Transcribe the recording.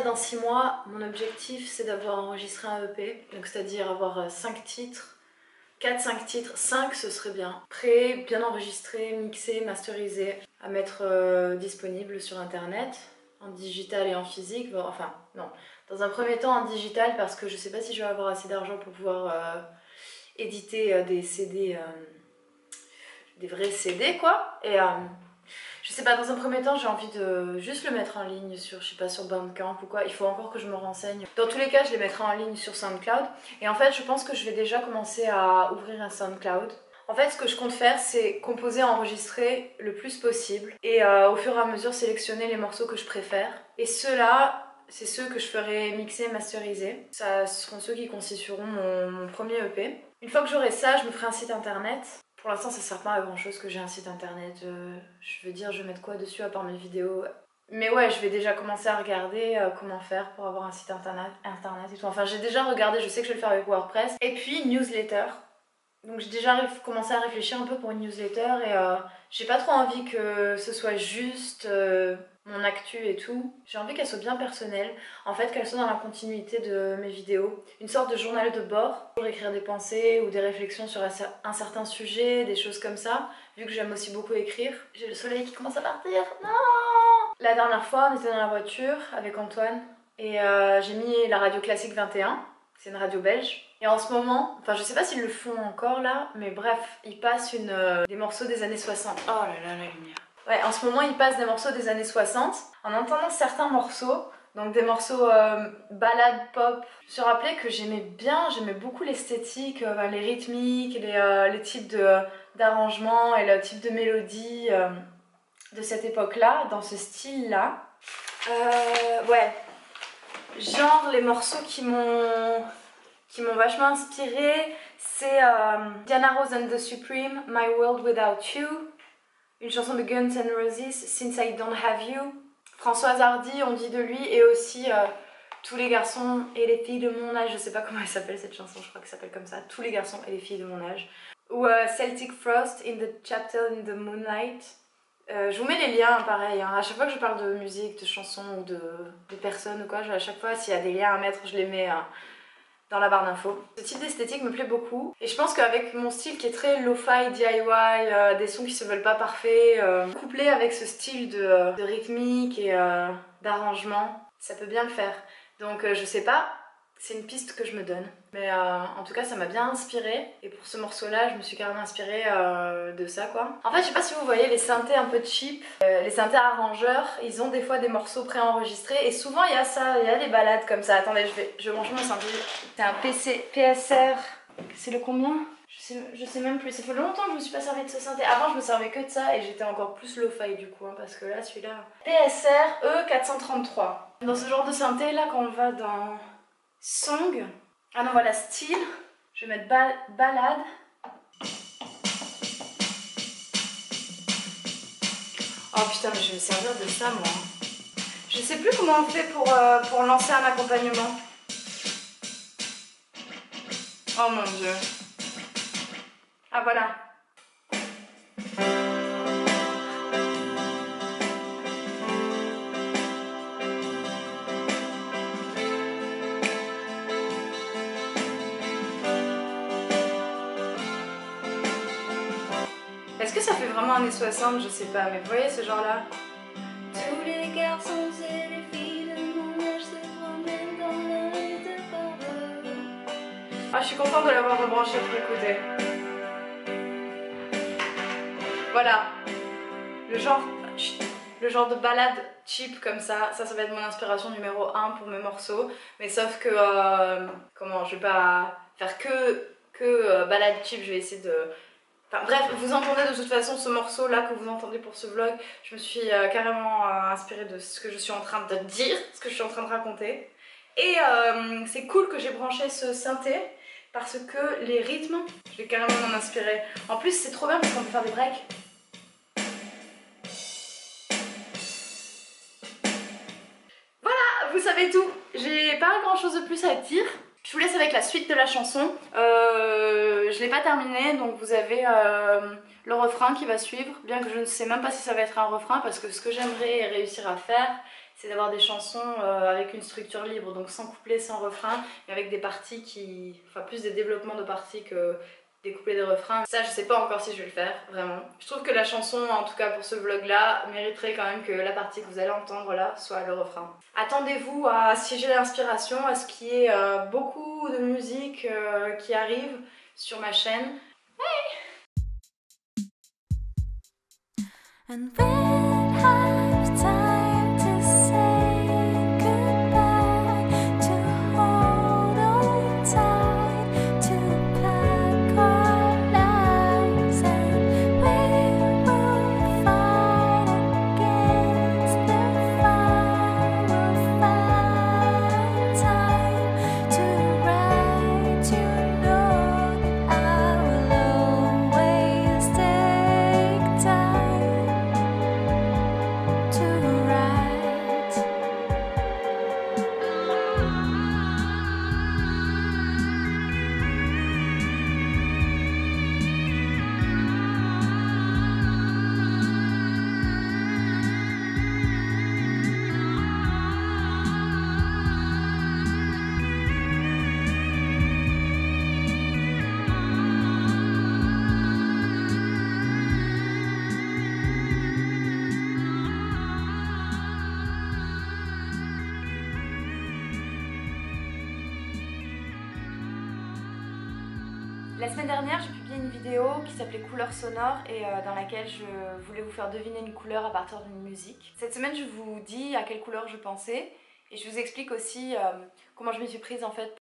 dans 6 mois, mon objectif c'est d'avoir enregistré un EP, donc c'est-à-dire avoir 5 titres, 4-5 titres, 5 ce serait bien. Prêt, bien enregistré, mixé, masterisé, à mettre disponible sur internet, en digital et en physique, bon, enfin non. Dans un premier temps en digital parce que je sais pas si je vais avoir assez d'argent pour pouvoir éditer des CD, des vrais CD quoi. Et je sais pas, dans un premier temps j'ai envie de juste le mettre en ligne sur, je sais pas, sur Bandcamp ou quoi. Il faut encore que je me renseigne. Dans tous les cas je les mettrai en ligne sur SoundCloud. Et en fait je pense que je vais déjà commencer à ouvrir un SoundCloud. En fait, ce que je compte faire, c'est composer, enregistrer le plus possible et au fur et à mesure sélectionner les morceaux que je préfère. Et ceux-là, c'est ceux que je ferai mixer et masteriser. Ça seront ceux qui constitueront mon premier EP. Une fois que j'aurai ça, je me ferai un site internet. Pour l'instant, ça sert pas à grand chose que j'ai un site internet. Je veux dire, je vais mettre quoi dessus à part mes vidéos. Mais ouais, je vais déjà commencer à regarder comment faire pour avoir un site internet et tout. Enfin, j'ai déjà regardé, je sais que je vais le faire avec WordPress. Et puis, newsletter. Donc j'ai déjà commencé à réfléchir un peu pour une newsletter et j'ai pas trop envie que ce soit juste mon actu et tout. J'ai envie qu'elle soit bien personnelle, en fait qu'elle soit dans la continuité de mes vidéos. Une sorte de journal de bord pour écrire des pensées ou des réflexions sur un certain sujet, des choses comme ça, vu que j'aime aussi beaucoup écrire. J'ai le soleil qui commence à partir, non! La dernière fois on était dans la voiture avec Antoine et j'ai mis la radio classique 21. C'est une radio belge. Et en ce moment, enfin je sais pas s'ils le font encore là, mais bref, ils passent des morceaux des années 60. Oh là là, la lumière. Ouais, en ce moment ils passent des morceaux des années 60. En entendant certains morceaux, donc des morceaux ballades pop, je me suis rappelé que j'aimais beaucoup l'esthétique, les rythmiques, les types d'arrangements et le type de mélodie de cette époque-là, dans ce style-là. Ouais. Genre les morceaux qui m'ont vachement inspirée, c'est Diana Ross and the Supreme, My World Without You, une chanson de Guns N' Roses, Since I Don't Have You, Françoise Hardy, on dit de lui, et aussi Tous les garçons et les filles de mon âge, je sais pas comment elle s'appelle cette chanson, je crois qu'elle s'appelle comme ça, Tous les garçons et les filles de mon âge, ou Celtic Frost, In the Chapel in the Moonlight. Je vous mets les liens, pareil, hein. À chaque fois que je parle de musique, de chansons ou de personnes ou quoi, à chaque fois s'il y a des liens à mettre, je les mets dans la barre d'infos. Ce type d'esthétique me plaît beaucoup et je pense qu'avec mon style qui est très lo-fi, DIY, des sons qui se veulent pas parfaits, couplé avec ce style de rythmique et d'arrangement, ça peut bien le faire. Donc je sais pas, c'est une piste que je me donne. Mais en tout cas ça m'a bien inspirée et pour ce morceau là je me suis carrément inspirée de ça quoi. En fait je sais pas si vous voyez les synthés un peu cheap, les synthés arrangeurs, ils ont des fois des morceaux préenregistrés et souvent il y a ça, il y a des balades comme ça. Attendez, je vais brancher mon synthé. C'est un PSR, c'est le combien? Je sais même plus, ça fait longtemps que je me suis pas servi de ce synthé. Avant je me servais que de ça et j'étais encore plus lo-fi du coup hein, parce que là celui-là... PSR E433. Dans ce genre de synthé là quand on va dans Song, ah non voilà style, je vais mettre balade. Oh putain mais je vais me servir de ça moi. Je sais plus comment on fait pour lancer un accompagnement. Oh mon dieu. Ah voilà. Est-ce que ça fait vraiment années 60? Je sais pas, mais vous voyez ce genre là? Tous les garçons et les filles de mon âge se promènent dans la rue de Bordeaux. Ah, je suis contente de l'avoir rebranché pour écouter. Voilà. Le genre de balade cheap comme ça va être mon inspiration numéro 1 pour mes morceaux. Mais sauf que, comment, je vais pas faire que balade cheap, je vais essayer de... Enfin bref, vous entendez de toute façon ce morceau là que vous entendez pour ce vlog. Je me suis carrément inspirée de ce que je suis en train de dire, ce que je suis en train de raconter. Et c'est cool que j'ai branché ce synthé parce que les rythmes, je vais carrément m'en inspirer. En plus c'est trop bien parce qu'on peut faire des breaks. Voilà, vous savez tout. J'ai pas grand chose de plus à dire. Je vous laisse avec la suite de la chanson. Je l'ai pas terminée, donc vous avez le refrain qui va suivre, bien que je ne sais même pas si ça va être un refrain, parce que ce que j'aimerais réussir à faire, c'est d'avoir des chansons avec une structure libre, donc sans couplet, sans refrain, mais avec des parties qui... Enfin, plus des développements de parties que des couplets de refrains. Ça, je sais pas encore si je vais le faire, vraiment. Je trouve que la chanson, en tout cas pour ce vlog-là, mériterait quand même que la partie que vous allez entendre là soit le refrain. Attendez-vous à, si j'ai l'inspiration, à ce qu'il y ait beaucoup de musique qui arrive sur ma chaîne. And we'll have time to say goodbye, to hold on tight, to pack our lives, and we will fight against the fire. We'll find time to write. You know that I will always take time to write. La semaine dernière, j'ai publié une vidéo qui s'appelait Couleurs sonores et dans laquelle je voulais vous faire deviner une couleur à partir d'une musique. Cette semaine, je vous dis à quelle couleur je pensais et je vous explique aussi comment je m'y suis prise en fait